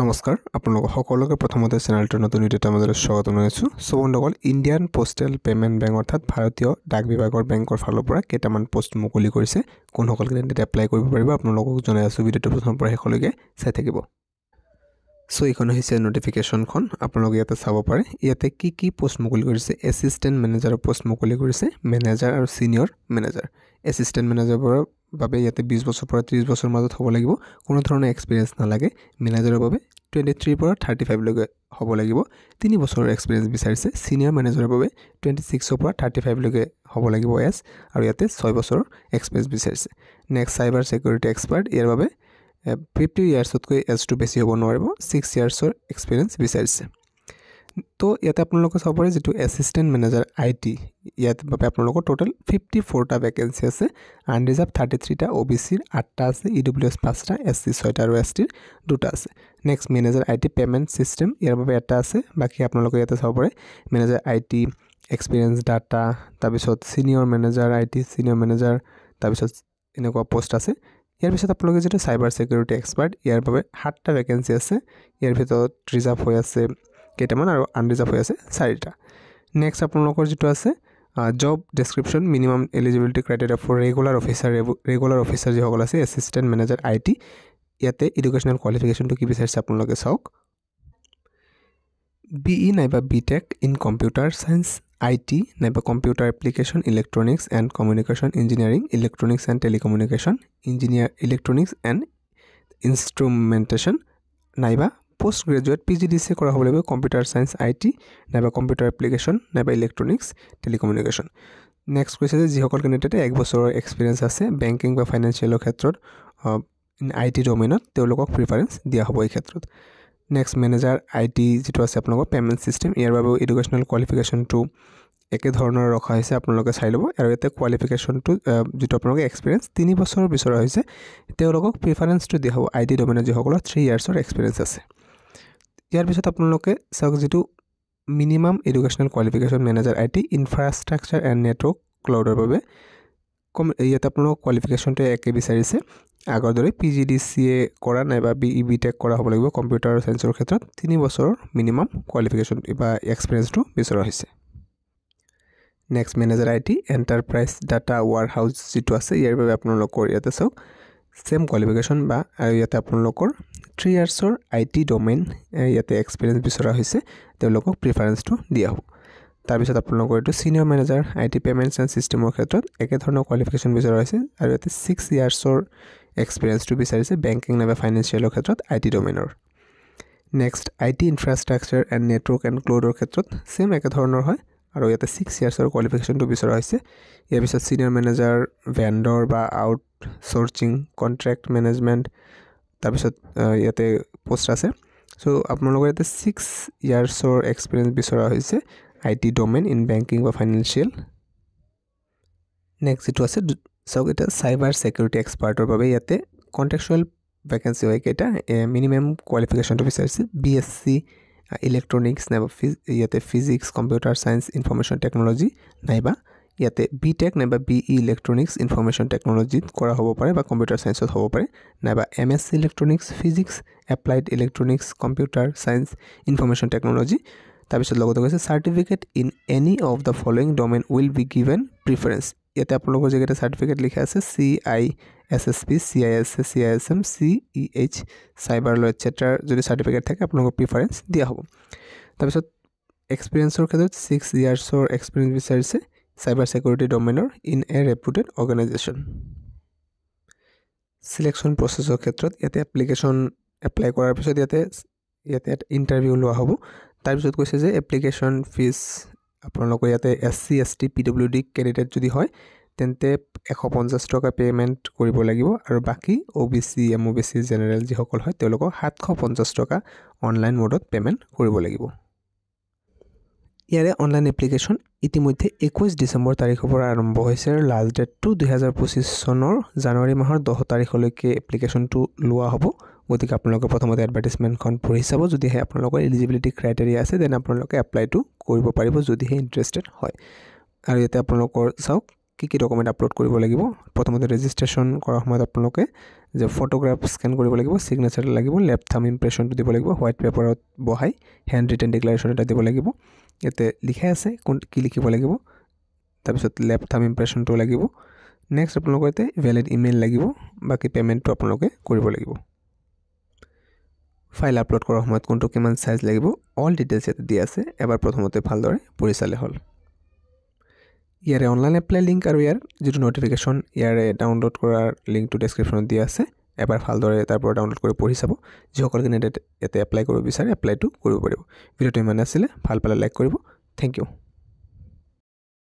নমস্কাৰ আপোনালোক সকলোকে প্ৰথমতে চেনেলটোৰ নতুন ভিডিঅ'টা মাজলৈ স্বাগত জনাইছো। সো বন্ধুসকল, ইণ্ডিয়ান পোষ্টেল পেমেণ্ট বেংক অৰ্থাৎ ভাৰতীয় ডাক বিভাগৰ বেংকৰ ফালৰ পৰা কেইটামান পোষ্ট মুকলি কৰিছে। কোনসকল কেণ্ডিডেট এপ্লাই কৰিব পাৰিব আপোনালোকক জনাই আছো। ভিডিঅ'টো প্ৰথমৰ পৰা শেষলৈকে চাই থাকিব। সো এইখন হৈছে নটিফিকেশ্যনখন, আপোনালোকে ইয়াতে চাব পাৰে। ইয়াতে কি পোষ্ট মুকলি কৰিছে। এছিষ্টেণ্ট মেনেজাৰৰ পোষ্ট মুকলি কৰিছে, মেনেজাৰ আৰু সিনিয়ৰ মেনেজাৰ। এছিষ্টেণ্ট মেনেজাৰৰ বাবে ইয়াতে 20 বছৰৰ পৰা 30 বছৰৰ মাজত হ'ব লাগিব, কোনো ধৰণৰ এক্সপিৰিয়েন্স নালাগে। মেনেজাৰৰ বাবে 23 পৰা 35 লৈকে হ'ব লাগিব, 3 বছৰৰ এক্সপিৰিয়েন্স বিচাৰিছে। সিনিয়ৰ মেনেজাৰৰ বাবে 26 পৰা 35 লৈকে হ'ব লাগিব এজ, আৰু ইয়াতে 6 বছৰৰ এক্সপিৰিয়েন্স বিচাৰিছে। নেক্সট সাইবাৰ সিকিউৰিটি এক্সপাৰ্ট, ইয়াৰ বাবে 50 ইয়াৰ্ছতকৈ এজটো বেছি হ'ব নোৱাৰিব, 6 ইয়াৰ্ছৰ এক্সপিৰিয়েন্স বিচাৰিছে। তো ইয়াতে আপোনালোকে চাব পাৰে যেটো এছিষ্টেণ্ট মেনেজাৰ আইটি, ইয়াত বাবে আপোনালোকৰ টোটাল 54টা ভেকেন্সি আছে। আনৰিজাৰ্ভ 33টা, OBCৰ 8টা আছে, EWS 5টা, SC 6টা আৰু STৰ 2টা আছে। Next manager IT payment system, ইয়াৰ বাবে 1টা আছে। বাকি আপোনালোকে ইয়াতে চাব পাৰে মেনেজাৰ আইটি এক্সপিৰিয়েন্স ডাটা, তাৰপিছত senior manager IT senior manager, তাৰপিছত এনেকুৱা পোষ্ট আছে। ইয়াৰ পিছত আপোনালোকে যেটো সাইবাৰ সিকিউৰিটি এক্সপাৰ্ট, ইয়াৰ বাবে 7টা ভেকেন্সি আছে। ইয়াৰ ভিতৰত ৰিজাৰ্ভ হৈ আছে কেইটামান আৰু আনৰিজাৰ্ভ হৈ আছে 4টা। নেক্সট আপোনালোকৰ যেটো আছে job description, minimum eligibility criteria for regular officer যিসকল আছে এছিষ্টেণ্ট মেনেজাৰ আইটি। ইয়াতে এডুকেশ্যনেল কোৱালিফিকেশ্যনটো কি বিচাৰিছে আপোনালোকে চাওক। BE নাইবা BTech in computer science, IT নাইবা computer application, electronics and communication engineering, electronics and telecommunication engineer, electronics and instrumentation নাইবা পোষ্ট গ্ৰেজুৱেট PGDC কৰা হ'ব লাগিব, কম্পিউটাৰ সায়েন্স IT নাইবা কম্পিউটাৰ এপ্লিকেশ্যন নাইবা ইলেক্ট্ৰনিক্স টেলিকমিউনিকেশ্যন। নেক্সট কৈছে যে যিসকল কেণ্ডিডেটে 1 বছৰৰ এক্সপিৰিয়েন্স আছে বেংকিং বা ফাইনেন্সিয়েলৰ ক্ষেত্ৰত IT ডমেইনত, তেওঁলোকক প্ৰিফাৰেন্স দিয়া হ'ব এই ক্ষেত্ৰত। নেক্সট মেনেজাৰ আইটি যেটো আছে আপোনালোকৰ পেমেণ্ট সিস্টেম, ইয়াৰ বাবে এডুকেশ্যনেল কোৱালিফিকেশ্যনটো একে ধৰণৰ ৰখা হৈছে, আপোনালোকে চাই ল'ব। আৰু ইয়াতে কোৱালিফিকেশ্যনটো যেটো আপোনালোকে এক্সপিৰিয়েন্স 3 বছৰৰ বিচৰা হৈছে, তেওঁলোকক প্ৰিফাৰেন্সটো দিয়া হ'ব IT ডমেইনত যিসকলৰ 3 ইয়াৰ্ছৰ এক্সপিৰিয়েন্স আছে। ইয়াৰ পিছত আপোনালোকে চাওক যেটো minimum educational qualification manager IT infrastructure and network ক্লাউডৰ বাবে ইয়াতে আপোনালোকৰ কোৱালিফিকেশ্যনটো একে বিচাৰিছে আগৰ দৰে PGDCA কৰা নাইবা BE BTech কৰা হ'ব লাগিব কম্পিউটাৰ সায়েন্সৰ ক্ষেত্ৰত। 3 বছৰৰ মিনিমাম কোৱালিফিকেশ্যন বা এক্সপিৰিয়েন্সটো বিচৰা হৈছে। Next manager IT enterprise data warehouse যেটো আছে, ইয়াৰ বাবে আপোনালোকৰ ইয়াতে চাওক সেম কোৱালিফিকেশ্যন বা আৰু ইয়াতে আপোনালোকৰ 3 ইয়াৰ্ছৰ IT ডমেইন ইয়াতে এক্সপিৰিয়েন্স বিচৰা হৈছে, তেওঁলোকক প্ৰিফাৰেন্সটো দিয়া হ'ব। তাৰপিছত আপোনালোকৰ এইটো senior manager IT payments and সিস্টেমৰ ক্ষেত্ৰত একে ধৰণৰ কোৱালিফিকেশ্যন বিচৰা হৈছে, আৰু ইয়াতে 6 ইয়াৰ্ছৰ এক্সপিৰিয়েন্সটো বিচাৰিছে বেংকিং নাইবা ফাইনেন্সিয়েলৰ ক্ষেত্ৰত IT ডমেইনৰ। Next IT infrastructure and network and ক্লাউডৰ ক্ষেত্ৰত সেম একে ধৰণৰ হয়, আৰু ইয়াতে 6 ইয়াৰ্ছৰ কোৱালিফিকেশ্যনটো বিচৰা হৈছে। ইয়াৰ পিছত সিনিয়ৰ মেনেজাৰ ভেণ্ডৰ বা আউটসোৰ্চিং কন্ট্ৰেক্ট মেনেজমেণ্ট, তাৰপিছত ইয়াতে পোষ্ট আছে। সো আপোনালোকৰ ইয়াতে 6 ইয়াৰ্ছৰ এক্সপিৰিয়েন্স বিচৰা হৈছে IT ডমেইন ইন বেংকিং বা ফাইনেন্সিয়েল। নেক্সট যেটো আছে চাওক, এটা সাইবাৰ সিকিউৰিটি এক্সপাৰ্টৰ বাবে ইয়াতে কন্ট্ৰেকচুৱেল ভেকেন্সি হয় কেইটা। মিনিমাম কোৱালিফিকেশ্যনটো বিচাৰিছে BSc ইলেক্ট্ৰনিক্স নাইবা ইয়াতে physics computer science information technology, নাইবা ইয়াতে BTech নাইবা BE ইলেক্ট্ৰনিক্স ইনফৰমেশ্যন টেকনলজিত কৰা হ'ব পাৰে বা কম্পিউটাৰ সায়েন্সত হ'ব পাৰে, নাইবা MSc electronics physics applied electronics computer science information technology. তাৰপিছত লগতে কৈছে certificate in any of the following domain will be given preference. ইয়াতে আপোনালোকৰ যেকেইটা চাৰ্টিফিকেট লিখা আছে CISSP CISA CISM CEH cyber ল এটচেট্ৰাৰ যদি চাৰ্টিফিকেট থাকে আপোনালোকক প্ৰিফাৰেন্স দিয়া হ'ব। তাৰপিছত এক্সপিৰিয়েন্সৰ ক্ষেত্ৰত 6 ইয়াৰ্ছৰ এক্সপিৰিয়েন্স বিচাৰিছে সাইবাৰ সিকিউৰিটি ডমেইনৰ in a reputed organisation. Selection প্ৰচেছৰ ক্ষেত্ৰত ইয়াতে এপ্লিকেশ্যন এপ্লাই কৰাৰ পিছত ইয়াতে ইণ্টাৰভিউ লোৱা হ'ব। তাৰপিছত কৈছে যে এপ্লিকেশ্যন ফিজ আপোনালোকৰ ইয়াতে SC ST PWD কেণ্ডিডেট যদি হয় তেন্তে 150 টকা পে'মেণ্ট কৰিব লাগিব, আৰু বাকী OBC MOBC জেনেৰেল যিসকল হয় তেওঁলোকক 750 টকা অনলাইন মোডত পে'মেণ্ট কৰিব লাগিব। ইয়াৰে অনলাইন এপ্লিকেশ্যন ইতিমধ্যে 21 ডিচেম্বৰ তাৰিখৰ পৰা আৰম্ভ হৈছে, আৰু লাষ্ট ডেটটো 2025 চনৰ জানুৱাৰী মাহৰ 10 তাৰিখলৈকে এপ্লিকেশ্যনটো লোৱা হ'ব। গতিকে আপোনালোকে প্ৰথমতে এডভাৰটাইজমেণ্টখন পঢ়ি চাব, যদিহে আপোনালোকৰ এলিজিবিলিটি ক্ৰাইটেৰিয়া আছে দেন আপোনালোকে এপ্লাইটো কৰিব পাৰিব যদিহে ইণ্টাৰেষ্টেড হয়। আৰু ইয়াতে আপোনালোকৰ চাওক কি ডকুমেণ্ট আপলোড কৰিব লাগিব প্ৰথমতে ৰেজিষ্ট্ৰেশ্যন কৰাৰ সময়ত আপোনালোকে যে ফটোগ্ৰাফ স্কেন কৰিব লাগিব সিগনেচাৰ লাগিব লেফ্ট থাম্ব ইমপ্ৰেছনটো দিব লাগিব হোৱাইট পেপাৰত বহাই হ্যান্ড ৰিটেন ডিক্লাৰেশ্যন এটা দিব লাগিব ইয়াতে লিখা আছে কি লিখিব লাগিব তাৰপিছত লেফ্ট থাম্ব ইমপ্ৰেছনটো লাগিব নেক্সট আপোনালোকৰ ইয়াতে ভ্যালিড ইমেইল লাগিব বাকি পেমেন্টটো আপোনালোকে কৰিব লাগিব ফাইল আপলোড কৰাৰ সময়ত কোনটো কিমান সাইজ লাগিব অল ডিটেইলছ ইয়াতে দিয়া আছে এবাৰ প্ৰথমতে ভালদৰে পঢ়ি চালে হ'ল ইয়াৰে অনলাইন এপ্লাই লিংক আৰু ইয়াৰ যেটো নোটিফিকেশন ইয়াৰে ডাউনলোড কৰাৰ লিংকটো ডেসক্ৰিপচনত দিয়া আছে এবাৰ ভালদৰে তাৰ পৰা ডাউনলোড কৰি পঢ়ি চাব যিসকল কেণ্ডিডেট ইয়াতে এপ্লাই কৰিব বিচাৰে এপ্লাইটো কৰিব পাৰিব ভিডিওটো ইমান আছিল ভাল পালে লাইক কৰিব থ্যাংক ইউ